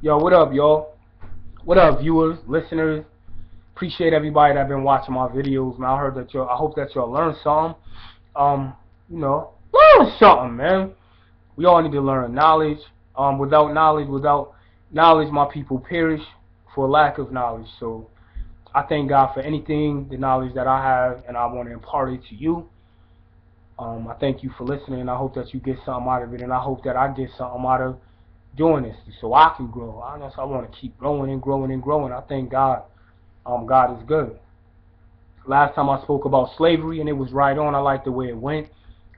Yo, what up, y'all? What up, viewers, listeners? Appreciate everybody that been watching my videos, man. I hope that y'all learned something. Um, learn something, man. We all need to learn knowledge. Without knowledge, my people perish for lack of knowledge. So I thank God for anything, the knowledge that I have, and I want to impart it to you. I thank you for listening. I hope that you get something out of it, and I hope that I get something out of doing this so I can grow. I want to keep growing and growing and growing. I thank God. God is good. Last time I spoke about slavery, and it was right on. I like the way it went.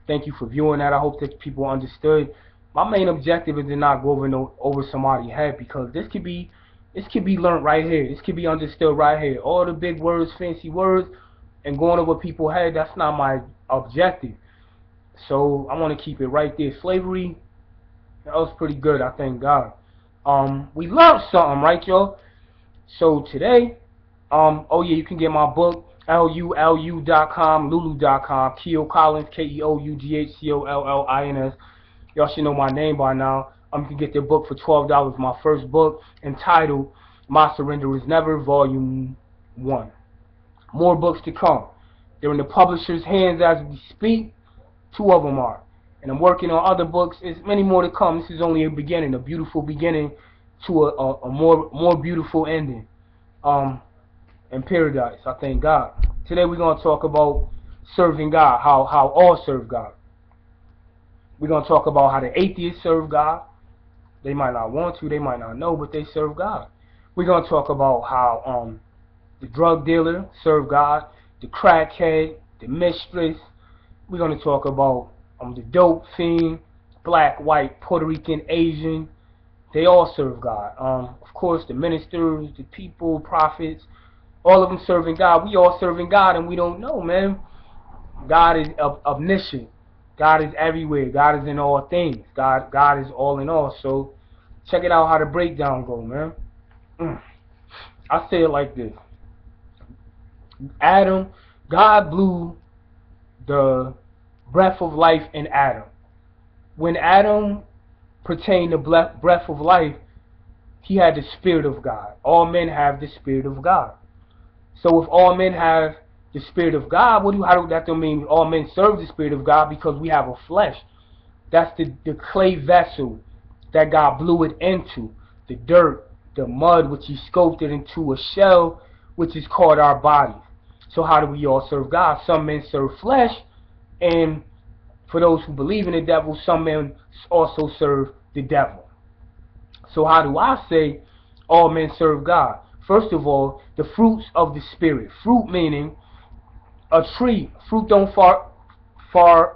Thank you for viewing that. I hope that people understood. My main objective is to not go over somebody's head, because this could be learned right here. This could be understood right here. All the big words, fancy words, and going over people's head, that's not my objective. So I want to keep it right there. Slavery, that was pretty good, I thank God. We learned something, right, y'all? So today, oh yeah, you can get my book, lulu.com, lulu.com, Keo Collins, KEOUGHCOLLINS. Y'all should know my name by now. You can get the book for $12. My first book, entitled My Surrender Is Never, Volume 1. More books to come. They're in the publisher's hands as we speak. 2 of them are. And I'm working on other books. There's many more to come. This is only a beginning, a beautiful beginning to a more beautiful ending. In paradise. I thank God. Today we're going to talk about serving God, how all serve God. We're going to talk about how the atheists serve God. They might not want to, they might not know, but they serve God. We're going to talk about how the drug dealer serve God, the crackhead, the mistress. We're going to talk about the dope fiend, black, white, Puerto Rican, Asian. They all serve God. Of course, the ministers, the people, prophets, all of them serving God. We all serving God, and we don't know, man. God is omniscient. God is everywhere. God is in all things. God is all in all. So check it out how the breakdown go, man. I say it like this. God blew the breath of life in Adam. When Adam pertained to breath of life, he had the Spirit of God. All men have the Spirit of God. So if all men have the Spirit of God, how do that mean all men serve the Spirit of God? Because we have a flesh. That's the clay vessel that God blew it into. The dirt, the mud, which he sculpted into a shell, which is called our bodies. So how do we all serve God? Some men serve flesh, and for those who believe in the devil, some men also serve the devil. So how do I say all men serve God? First of all, the fruits of the Spirit. Fruit meaning a tree. Fruit don't fall far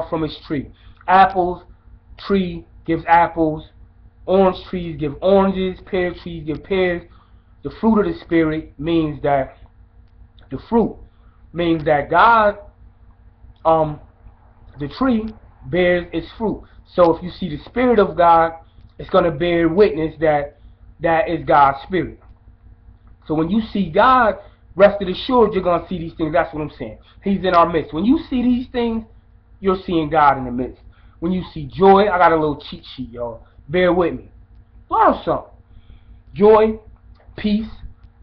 from its tree. Apples, tree gives apples. Orange trees give oranges. Pear trees give pears. The fruit of the Spirit means that God, the tree bears its fruit. So if you see the Spirit of God, it's going to bear witness that is God's Spirit. So when you see God, rest assured you're going to see these things. That's what I'm saying. He's in our midst. When you see these things, you're seeing God in the midst. When you see joy, I got a little cheat sheet, y'all. Bear with me. Learn something. Joy, peace,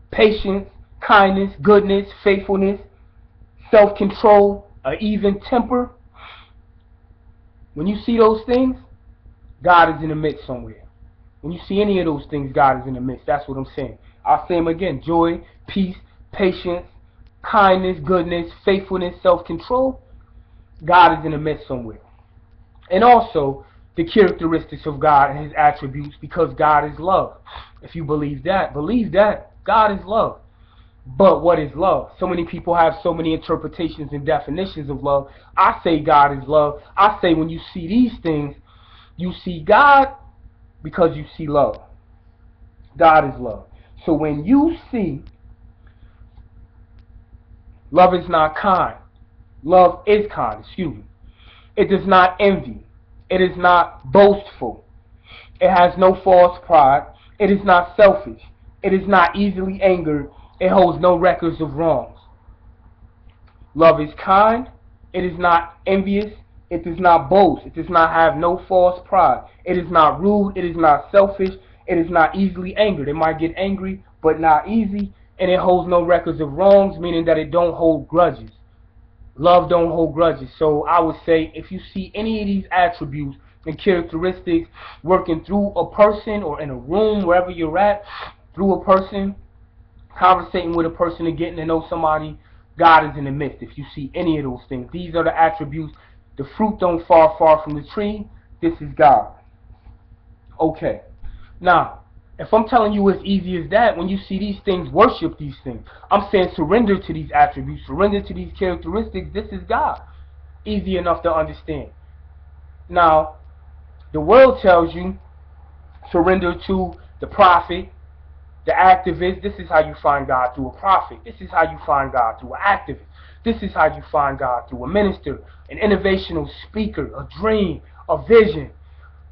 patience, kindness, goodness, faithfulness, self-control, an even temper. When you see those things, God is in the midst somewhere. When you see any of those things, God is in the midst. That's what I'm saying. I'll say them again. Joy, peace, patience, kindness, goodness, faithfulness, self-control. God is in the midst somewhere. And also, the characteristics of God and his attributes, because God is love. If you believe that, God is love. But what is love? So many people have so many interpretations and definitions of love. I say God is love. I say when you see these things, you see God because you see love. God is love. So when you see love is not kind, love is kind, excuse me. It does not envy. It is not boastful. It has no false pride. It is not selfish. It is not easily angered. It holds no records of wrongs. Love is kind. It is not envious. It does not boast. It does not have no false pride. It is not rude. It is not selfish. It is not easily angered. It might get angry, but not easy. And it holds no records of wrongs, meaning that it don't hold grudges. Love don't hold grudges. So I would say if you see any of these attributes and characteristics working through a person or in a room, wherever you're at, through a person, conversating with a person and getting to know somebody, God is in the midst. If you see any of those things, these are the attributes. The fruit don't fall far from the tree. This is God. Okay. Now, if I'm telling you as easy as that, when you see these things, worship these things. I'm saying surrender to these attributes, surrender to these characteristics. This is God. Easy enough to understand. Now, the world tells you surrender to the prophet, the activist. This is how you find God through a prophet. This is how you find God through an activist. This is how you find God through a minister, an innovational speaker, a dream, a vision.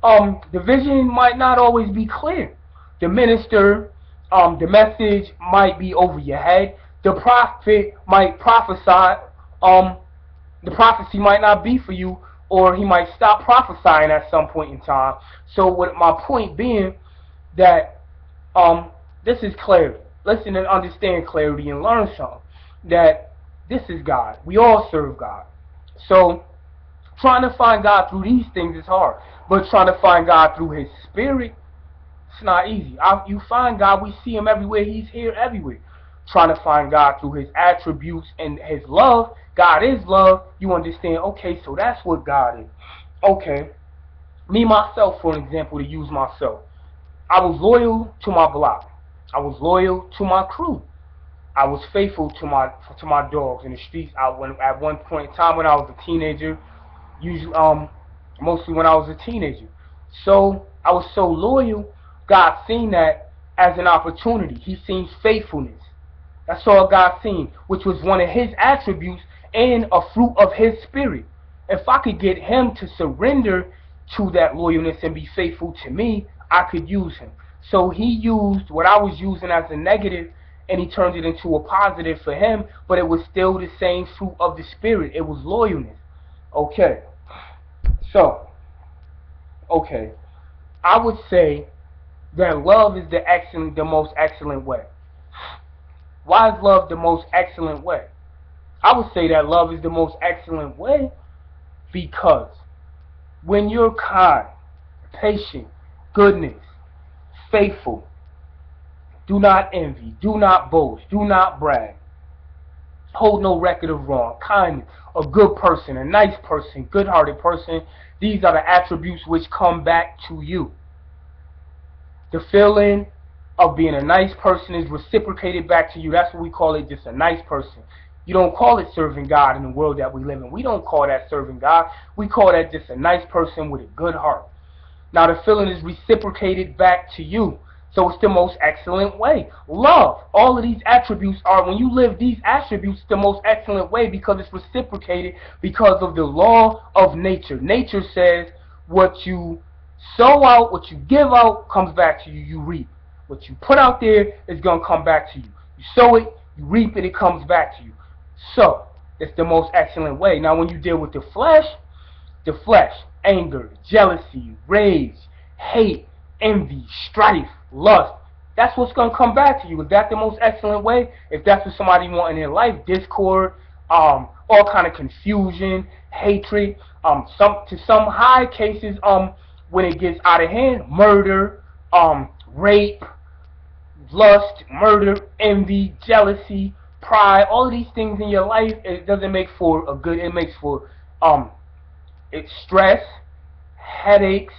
The vision might not always be clear. The minister, the message might be over your head. The prophet might prophesy. The prophecy might not be for you, or he might stop prophesying at some point in time. So, what my point being that this is clarity. Listen and understand clarity and learn something. That this is God. We all serve God. So, trying to find God through these things is hard. But trying to find God through His Spirit, it's not easy. You find God, we see Him everywhere. He's here everywhere. Trying to find God through His attributes and His love. God is love. You understand, okay, so that's what God is. Okay. Me, myself, for an example, to use myself. I was loyal to my block. I was loyal to my crew. I was faithful to my dogs in the streets. At one point in time when I was a teenager, usually mostly when I was a teenager. So I was so loyal. God seen that as an opportunity. He seen faithfulness. That's all God seen, which was one of His attributes and a fruit of His Spirit. If I could get Him to surrender to that loyalness and be faithful to me, I could use Him. So He used what I was using as a negative, and He turned it into a positive for Him, but it was still the same fruit of the Spirit. It was loyalness. Okay. So, okay. I would say that love is the most excellent way. Why is love the most excellent way? I would say that love is the most excellent way because when you're kind, patient, goodness, faithful, do not envy, do not boast, do not brag, hold no record of wrong, kindness, a good person, a nice person, good-hearted person, these are the attributes which come back to you. The feeling of being a nice person is reciprocated back to you. That's what we call it, just a nice person. You don't call it serving God in the world that we live in. We don't call that serving God. We call that just a nice person with a good heart. Now the feeling is reciprocated back to you. So it's the most excellent way. Love. All of these attributes are, when you live these attributes, the most excellent way because it's reciprocated because of the law of nature. Nature says what you sow out, what you give out, comes back to you, you reap. What you put out there is going to come back to you. You sow it, you reap it, it comes back to you. So, it's the most excellent way. Now, when you deal with the flesh, anger, jealousy, rage, hate, envy, strife, lust, that's what's going to come back to you. Is that the most excellent way? If that's what somebody wants in their life, discord, all kind of confusion, hatred, to some high cases, when it gets out of hand, murder, rape, lust, murder, envy, jealousy, pride, all of these things in your life, it doesn't make for a good, it makes for it's stress, headaches,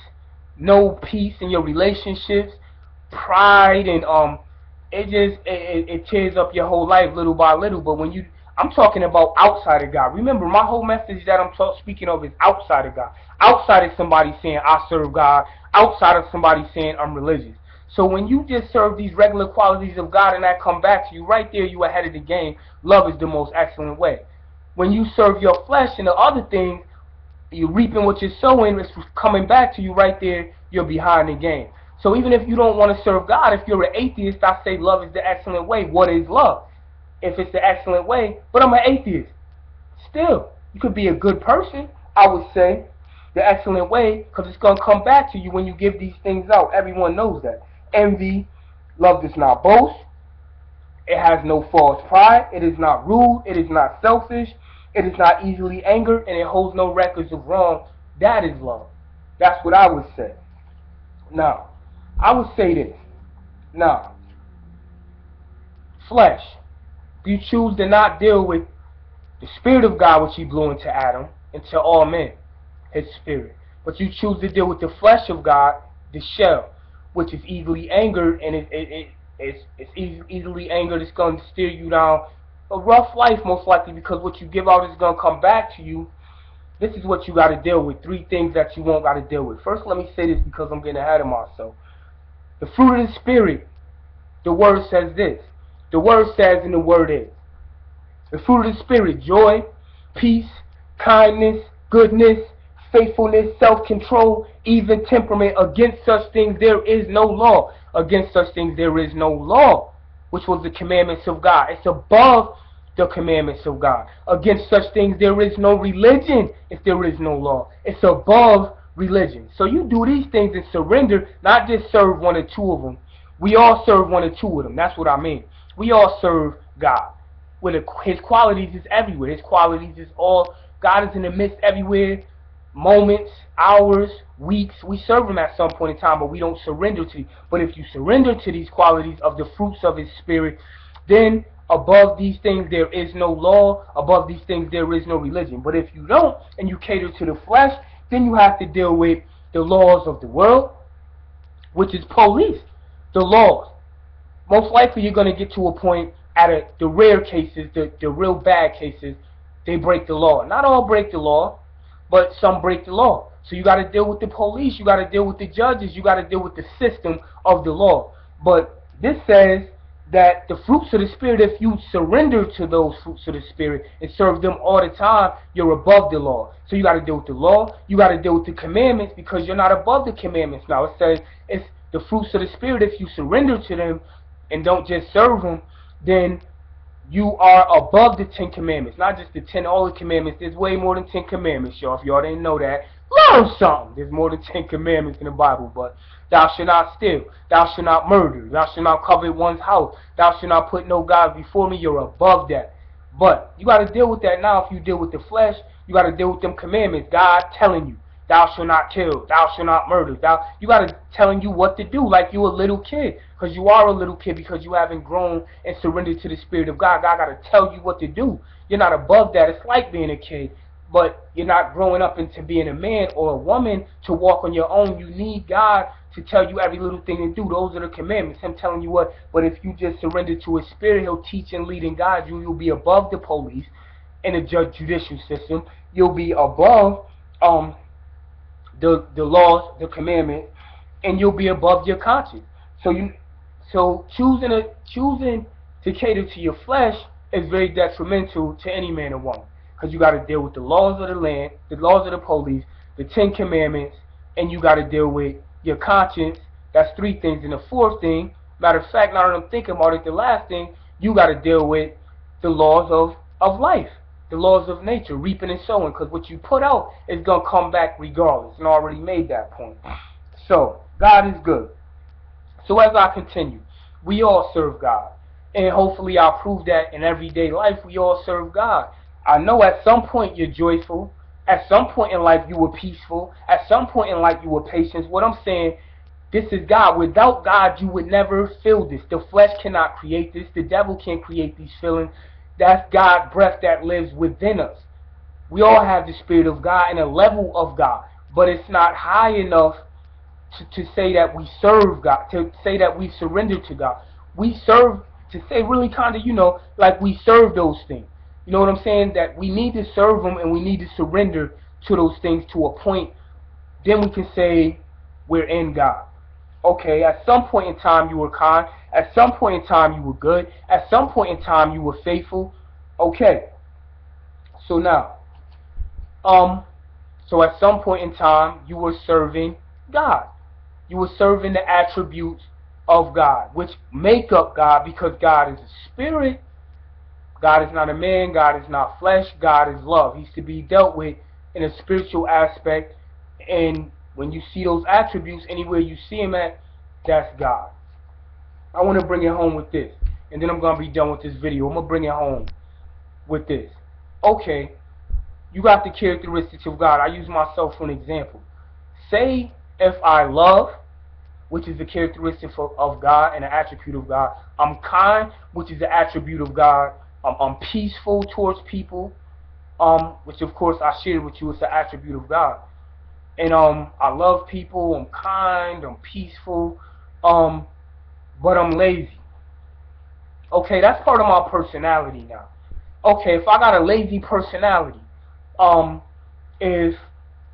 no peace in your relationships, pride, and it tears up your whole life little by little. But when I'm talking about outside of God. Remember, my whole message that I'm speaking of is outside of God. Outside of somebody saying I serve God, outside of somebody saying I'm religious. So when you just serve these regular qualities of God and that come back to you, right there you ahead of the game. Love is the most excellent way. When you serve your flesh and the other things, you're reaping what you're sowing, it's coming back to you right there, you're behind the game. So even if you don't want to serve God, if you're an atheist, I say love is the excellent way. What is love? If it's the excellent way, but I'm an atheist. Still, you could be a good person, I would say, the excellent way, because it's going to come back to you when you give these things out. Everyone knows that. envy. Love does not boast. It has no false pride. It is not rude. It is not selfish. It is not easily angered, and it holds no records of wrong. That is love. That's what I would say. Now, I would say this. Now, flesh. You choose to not deal with the Spirit of God, which He blew into Adam, into all men, His Spirit. But you choose to deal with the flesh of God, the shell, which is easily angered, and it's easily angered. It's going to steer you down a rough life, most likely, because what you give out is going to come back to you. This is what you got to deal with. 3 things that you won't got to deal with. First, let me say this because I'm getting ahead of myself. The fruit of the Spirit, the Word says this. The Word says, and the Word is. The fruit of the Spirit: joy, peace, kindness, goodness, faithfulness, self-control, even temperament. Against such things there is no law. Against such things there is no law, which was the commandments of God. It's above the commandments of God. Against such things there is no religion if there is no law. It's above religion. So you do these things and surrender, not just serve 1 or 2 of them. We all serve 1 or 2 of them. That's what I mean. We all serve God. His qualities is everywhere. His qualities is all. God is in the midst everywhere. Moments, hours, weeks. We serve Him at some point in time, but we don't surrender to. But if you surrender to these qualities of the fruits of His Spirit, then above these things there is no law. Above these things there is no religion. But if you don't, and you cater to the flesh, then you have to deal with the laws of the world, which is police. The laws. Most likely you're going to get to a point at the rare cases, the real bad cases, they break the law. Not all break the law, but some break the law. So you got to deal with the police, you got to deal with the judges, you got to deal with the system of the law. But this says that the fruits of the Spirit, if you surrender to those fruits of the Spirit and serve them all the time, you're above the law. So you got to deal with the law, you got to deal with the commandments, because you're not above the commandments now. It says it's the fruits of the Spirit. If you surrender to them and don't just serve them, then you are above the 10 commandments. Not just the 10, all the commandments. There's way more than 10 commandments, y'all. If y'all didn't know that, learn something. There's more than 10 commandments in the Bible. But thou shalt not steal. Thou shalt not murder. Thou shalt not covet one's house. Thou shalt not put no God before me. You're above that. But you got to deal with that now. If you deal with the flesh, you got to deal with them commandments. God telling you, thou shalt not kill. Thou shalt not murder. You got to telling you what to do, like you a little kid. Because you are a little kid, because you haven't grown and surrendered to the Spirit of God. God got to tell you what to do. You're not above that. It's like being a kid, but you're not growing up into being a man or a woman to walk on your own. You need God to tell you every little thing to do. Those are the commandments. Him telling you what. But if you just surrender to His Spirit, He'll teach and lead and guide you. You'll be above the police and the judicial system. You'll be above the laws, the commandments, and you'll be above your conscience. So choosing to cater to your flesh is very detrimental to any man or woman, because you got to deal with the laws of the land, the laws of the police, the 10 commandments, and you got to deal with your conscience. That's 3 things. And the 4th thing, matter of fact, now that I'm thinking about it, the last thing, you got to deal with the laws of life, the laws of nature, reaping and sowing, because what you put out is going to come back regardless, and I already made that point. So God is good. So as I continue, we all serve God. And hopefully I'll prove that in everyday life we all serve God. I know at some point you're joyful. At some point in life you were peaceful. At some point in life you were patient. What I'm saying, this is God. Without God you would never feel this. The flesh cannot create this. The devil can't create these feelings. That's God's breath that lives within us. We all have the Spirit of God and a level of God. But it's not high enough to say that we serve God, to say that we surrender to God. We serve, to say really kind of, like we serve those things. You know what I'm saying? That we need to serve them and we need to surrender to those things to a point. Then we can say we're in God. Okay, at some point in time you were kind. At some point in time you were good. At some point in time you were faithful. Okay. So now, so at some point in time you were serving God. You were serving the attributes of God, which make up God, because God is a spirit. God is not a man. God is not flesh. God is love. He's to be dealt with in a spiritual aspect. And when you see those attributes, anywhere you see Him at, that's God. I want to bring it home with this, and then I'm going to be done with this video. I'm going to bring it home with this. Okay, you got the characteristics of God. I use myself for an example. Say if I love, which is the characteristic of God and an attribute of God. I'm kind, which is the attribute of God. I'm peaceful towards people, which of course I shared with you. It's an attribute of God. And I love people. I'm kind. I'm peaceful. But I'm lazy. Okay, that's part of my personality now. Okay, if I got a lazy personality, if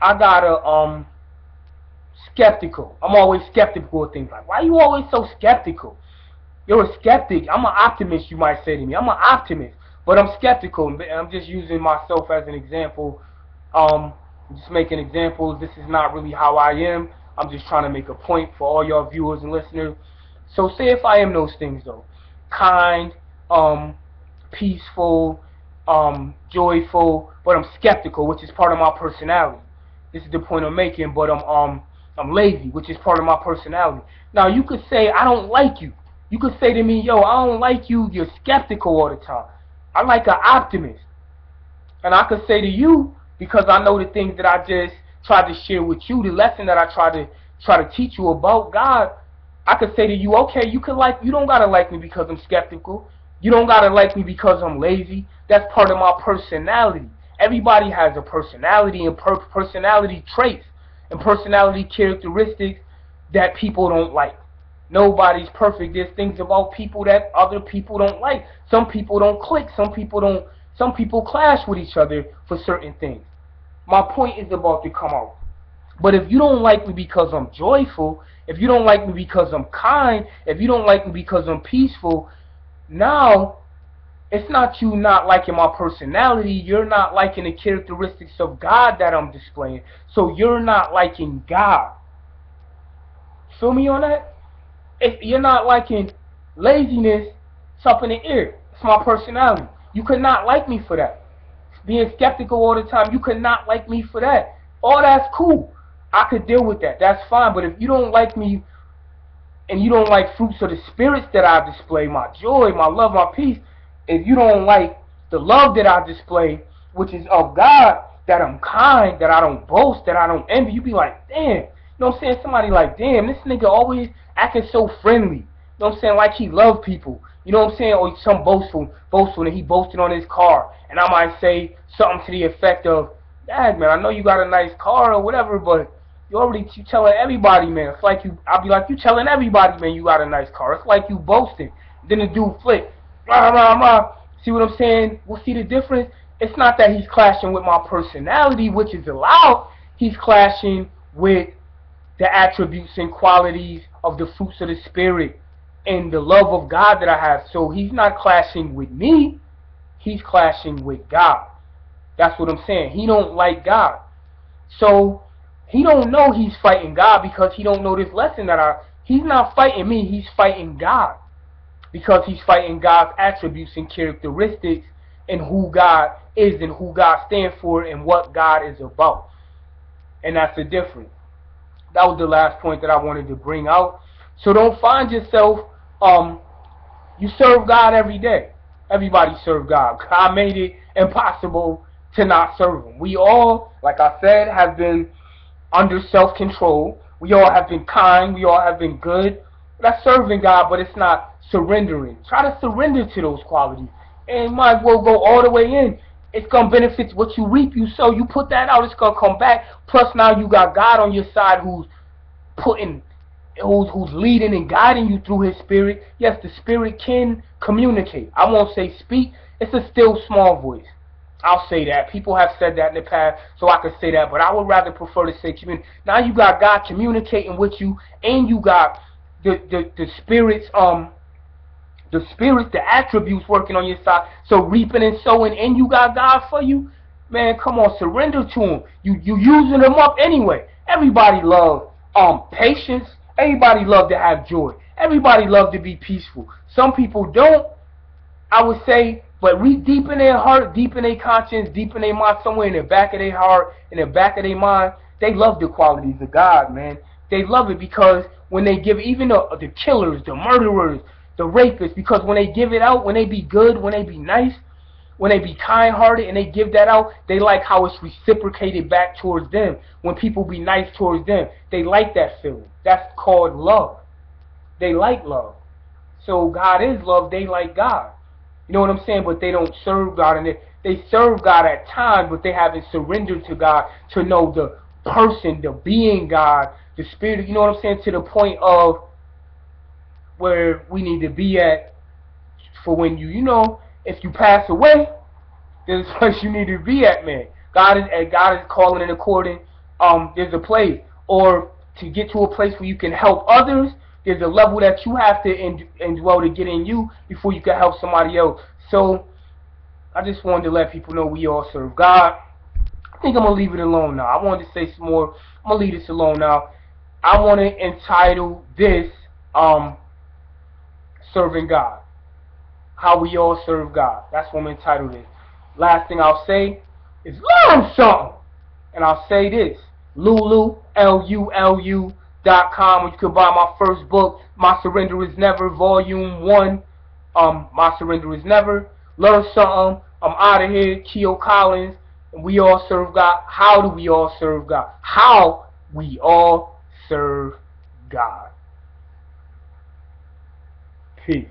I got a skeptical, I'm always skeptical of things. Like, why are you always so skeptical? You're a skeptic. I'm an optimist, you might say to me. I'm an optimist, but I'm skeptical. I'm just using myself as an example. Just making examples. This is not really how I am. I'm just trying to make a point for all y'all viewers and listeners. So say if I am those things though, kind, peaceful, joyful, but I'm skeptical, which is part of my personality. This is the point I'm making. But I'm lazy, which is part of my personality. Now you could say I don't like you. You could say to me, yo, I don't like you. You're skeptical all the time. I like an optimist. And I could say to you, because I know the things that I just tried to share with you, the lesson that I try to teach you about God, I could say to you, okay, you don't gotta like me because I'm skeptical. You don't gotta like me because I'm lazy. That's part of my personality. Everybody has a personality and personality traits and personality characteristics that people don't like. Nobody's perfect. There's things about people that other people don't like. Some people don't click. Some people clash with each other for certain things. My point is about to come out. But if you don't like me because I'm joyful, if you don't like me because I'm kind, if you don't like me because I'm peaceful, now it's not you not liking my personality. You're not liking the characteristics of God that I'm displaying. So you're not liking God. Feel me on that? If you're not liking laziness, it's up in the air. It's my personality. You could not like me for that. Being skeptical all the time, you could not like me for that. All that's cool. I could deal with that. That's fine. But if you don't like me and you don't like fruits of the spirits that I display, my joy, my love, my peace, if you don't like the love that I display, which is of God, that I'm kind, that I don't boast, that I don't envy, you be like, damn. You know what I'm saying? Somebody like, damn, this nigga always acting so friendly. You know what I'm saying? Like he love people. You know what I'm saying? Or some boastful, and he boasted on his car. And I might say something to the effect of, Dad, man, I know you got a nice car or whatever, but you telling everybody, man. It's like I'll be like, you telling everybody, man, you got a nice car. It's like you boasting. Then the dude flick. Rah, rah, rah. See what I'm saying? We'll see the difference. It's not that he's clashing with my personality, which is allowed. He's clashing with the attributes and qualities of the fruits of the Spirit and the love of God that I have. So he's not clashing with me. He's clashing with God. That's what I'm saying. He don't like God. So he don't know he's fighting God because he don't know this lesson he's not fighting me. He's fighting God. Because he's fighting God's attributes and characteristics and who God is and who God stands for and what God is about. And that's the difference. That was the last point that I wanted to bring out. So don't find yourself, you serve God every day. Everybody serve God. God made it impossible to not serve him. We all, like I said, have been under self-control. We all have been kind. We all have been good. That's serving God, but it's not surrendering. Try to surrender to those qualities. And you might as well go all the way in. It's going to benefit what you reap, you sow. You put that out, it's going to come back. Plus now you got God on your side who's leading and guiding you through his Spirit. Yes, the Spirit can communicate. I won't say speak. It's a still small voice. I'll say that. People have said that in the past, so I could say that. But I would rather prefer to say communicate. Now you got God communicating with you, and you got the Spirit's the attributes working on your side. So reaping and sowing, and you got God for you. Man, come on, surrender to him. You using them up anyway. Everybody love patience. Everybody love to have joy. Everybody love to be peaceful. Some people don't, I would say, but deep in their heart, deep in their conscience, deep in their mind, somewhere in the back of their heart, in the back of their mind, they love the qualities of God, man. They love it because when they give, even the killers, the murderers, the rapists, because when they give it out, when they be good, when they be nice, when they be kind-hearted and they give that out, they like how it's reciprocated back towards them. When people be nice towards them, they like that feeling. That's called love. They like love. So God is love. They like God. You know what I'm saying? But they don't serve God, and they serve God at times, but they haven't surrendered to God to know the person, the being God, the spirit. You know what I'm saying? To the point of where we need to be at for when you know, if you pass away, there's a place you need to be at, man. God is calling and according. There's a place, or to get to a place where you can help others. There's a level that you have to indwell to get in you before you can help somebody else. So I just wanted to let people know we all serve God. I think I'm gonna leave it alone now. I wanted to say some more. I'm gonna leave this alone now. I want to entitle this "Serving God." How we all serve God. That's what I'm entitled this. Last thing I'll say is learn something. And I'll say this. Lulu, LULU.com, where you can buy my first book, My Surrender Is Never, Volume 1. My Surrender Is Never. Learn something. I'm out of here. Keo Collins. And we all serve God. How do we all serve God? How we all serve God. Peace.